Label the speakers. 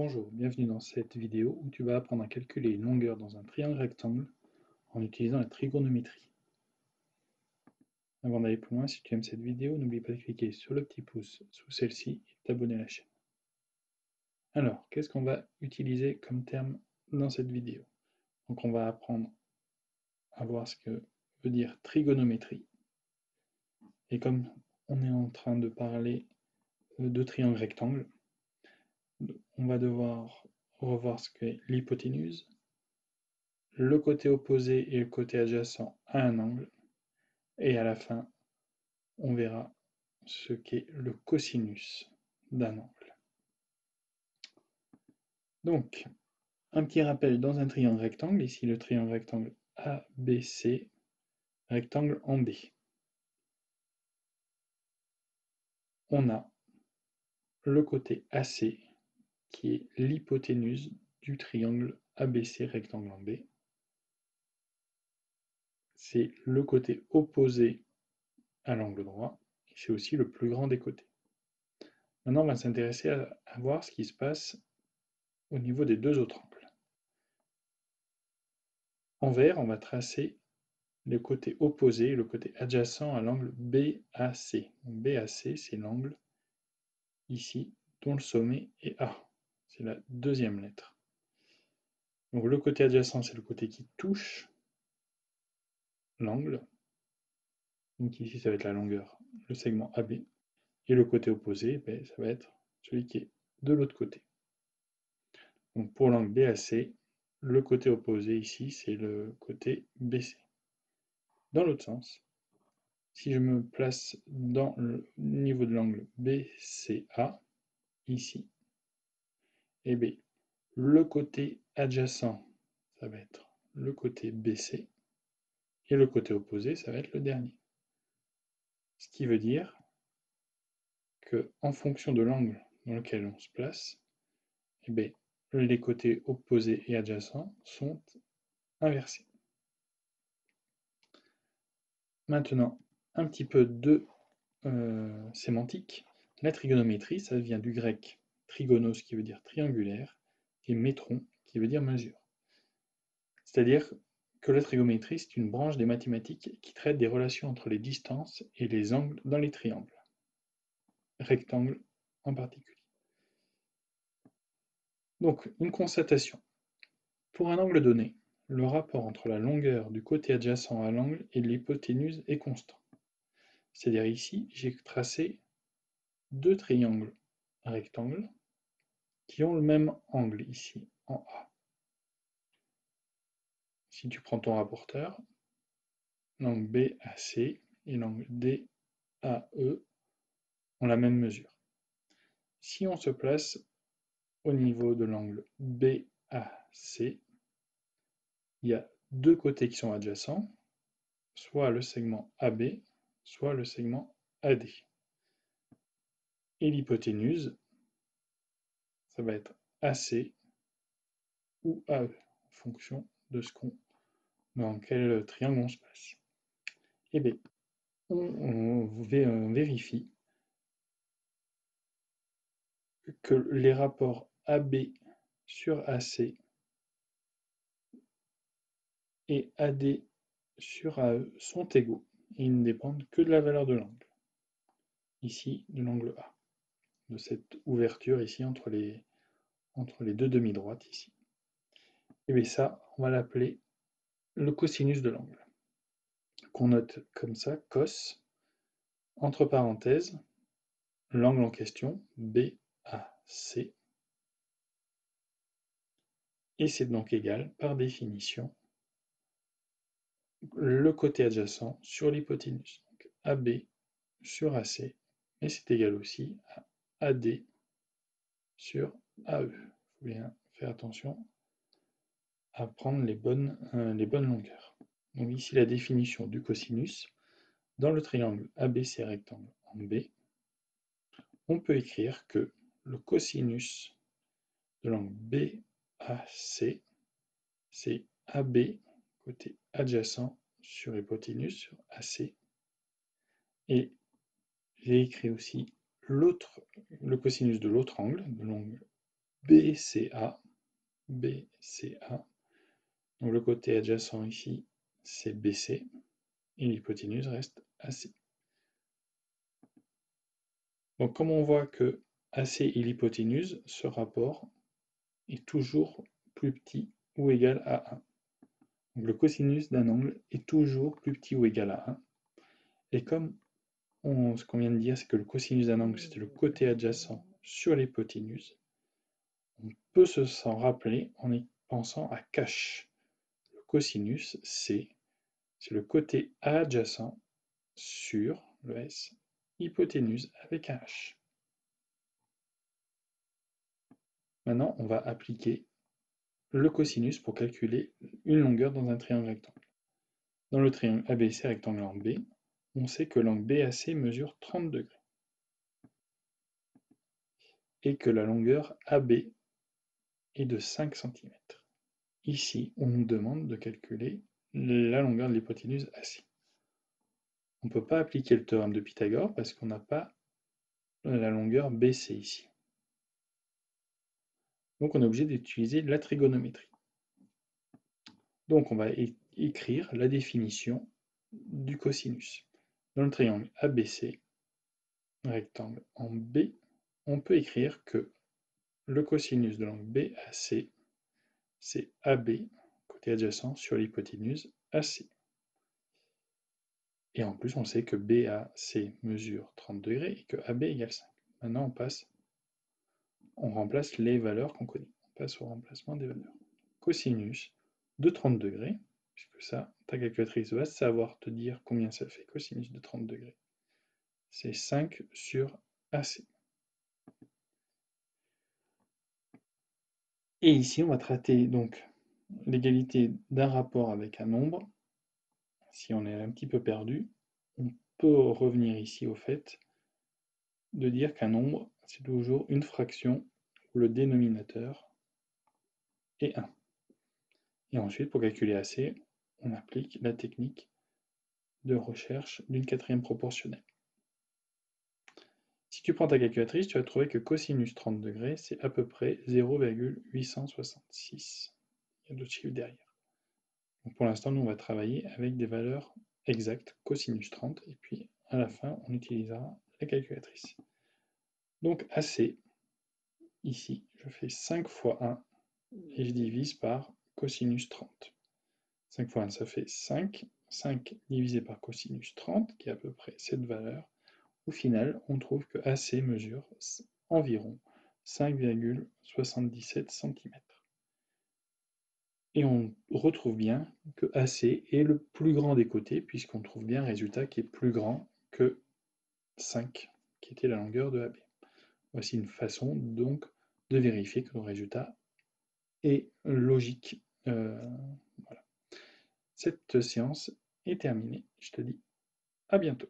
Speaker 1: Bonjour, bienvenue dans cette vidéo où tu vas apprendre à calculer une longueur dans un triangle rectangle en utilisant la trigonométrie. Avant d'aller plus loin, si tu aimes cette vidéo, n'oublie pas de cliquer sur le petit pouce sous celle-ci et de t'abonner à la chaîne. Alors, qu'est-ce qu'on va utiliser comme terme dans cette vidéo? Donc on va apprendre à voir ce que veut dire trigonométrie. Et comme on est en train de parler de triangle rectangle, on va devoir revoir ce qu'est l'hypoténuse, le côté opposé et le côté adjacent à un angle, et à la fin, on verra ce qu'est le cosinus d'un angle. Donc, un petit rappel dans un triangle rectangle, ici le triangle rectangle ABC, rectangle en B. On a le côté AC qui est l'hypoténuse du triangle ABC rectangle en B. C'est le côté opposé à l'angle droit, et c'est aussi le plus grand des côtés. Maintenant, on va s'intéresser à voir ce qui se passe au niveau des deux autres angles. En vert, on va tracer le côté opposé, le côté adjacent à l'angle BAC. BAC, c'est l'angle ici dont le sommet est A. C'est la deuxième lettre. Donc le côté adjacent, c'est le côté qui touche l'angle. Donc ici, ça va être la longueur, le segment AB. Et le côté opposé, ça va être celui qui est de l'autre côté. Donc pour l'angle BAC, le côté opposé ici, c'est le côté BC. Dans l'autre sens, si je me place dans le niveau de l'angle BCA, ici, et bien, le côté adjacent, ça va être le côté BC, et le côté opposé, ça va être le dernier. Ce qui veut dire que, en fonction de l'angle dans lequel on se place, et bien, les côtés opposés et adjacents sont inversés. Maintenant, un petit peu de sémantique. La trigonométrie, ça vient du grec trigonos qui veut dire triangulaire et métron qui veut dire mesure. C'est-à-dire que la trigonométrie, c'est une branche des mathématiques qui traite des relations entre les distances et les angles dans les triangles, rectangles en particulier. Donc, une constatation. Pour un angle donné, le rapport entre la longueur du côté adjacent à l'angle et de l'hypoténuse est constant. C'est-à-dire ici, j'ai tracé deux triangles rectangles qui ont le même angle ici, en A. Si tu prends ton rapporteur, l'angle BAC et l'angle DAE ont la même mesure. Si on se place au niveau de l'angle BAC, il y a deux côtés qui sont adjacents, soit le segment AB, soit le segment AD. Et l'hypoténuse, ça va être AC ou AE, en fonction de dans quel triangle on se place. Et bien, on vérifie que les rapports AB sur AC et AD sur AE sont égaux et ils ne dépendent que de la valeur de l'angle, ici de l'angle A, de cette ouverture ici entre les deux demi-droites ici. Et bien ça, on va l'appeler le cosinus de l'angle, qu'on note comme ça, cos, entre parenthèses, l'angle en question, BAC, et c'est donc égal, par définition, le côté adjacent sur l'hypoténuse. Donc AB sur AC, et c'est égal aussi à AD sur AE. Il faut bien faire attention à prendre les bonnes longueurs. Donc ici la définition du cosinus. Dans le triangle ABC rectangle en B, on peut écrire que le cosinus de l'angle BAC, c'est AB côté adjacent sur hypoténuse sur AC. Et j'ai écrit aussi le cosinus de l'autre angle, de l'angle BCA, BCA. Donc le côté adjacent ici, c'est BC, et l'hypoténuse reste AC. Donc comme on voit que AC et l'hypoténuse, ce rapport est toujours plus petit ou égal à 1. Donc le cosinus d'un angle est toujours plus petit ou égal à 1. Et comme ce qu'on vient de dire, c'est que le cosinus d'un angle, c'était le côté adjacent sur l'hypoténuse, on peut s'en rappeler en y pensant à cache. Le cosinus, c'est le côté adjacent sur le S, hypoténuse avec un H. Maintenant, on va appliquer le cosinus pour calculer une longueur dans un triangle rectangle. Dans le triangle ABC rectangle en B, on sait que l'angle BAC mesure 30 degrés et que la longueur AB est de 5 cm. Ici, on nous demande de calculer la longueur de l'hypoténuse AC. On ne peut pas appliquer le théorème de Pythagore parce qu'on n'a pas la longueur BC ici. Donc on est obligé d'utiliser la trigonométrie. Donc on va écrire la définition du cosinus. Dans le triangle ABC, rectangle en B, on peut écrire que le cosinus de l'angle BAC, c'est AB, côté adjacent, sur l'hypoténuse AC. Et en plus, on sait que BAC mesure 30 degrés et que AB égale 5. Maintenant, on remplace les valeurs qu'on connaît. On passe au remplacement des valeurs. Cosinus de 30 degrés, puisque ça, ta calculatrice va savoir te dire combien ça fait, cosinus de 30 degrés. C'est 5 sur AC. Et ici, on va traiter donc l'égalité d'un rapport avec un nombre. Si on est un petit peu perdu, on peut revenir ici au fait de dire qu'un nombre, c'est toujours une fraction où le dénominateur est 1. Et ensuite, pour calculer AC, on applique la technique de recherche d'une quatrième proportionnelle. Si tu prends ta calculatrice, tu vas trouver que cosinus 30 degrés, c'est à peu près 0,866. Il y a d'autres chiffres derrière. Donc pour l'instant, nous, on va travailler avec des valeurs exactes, cosinus 30, et puis à la fin, on utilisera la calculatrice. Donc AC, ici, je fais 5 fois 1, et je divise par cosinus 30. 5 fois 1, ça fait 5. 5 divisé par cosinus 30, qui est à peu près cette valeur. Au final, on trouve que AC mesure environ 5,77 cm. Et on retrouve bien que AC est le plus grand des côtés, puisqu'on trouve bien un résultat qui est plus grand que 5, qui était la longueur de AB. Voici une façon donc de vérifier que le résultat est logique. Voilà. Cette séance est terminée. Je te dis à bientôt.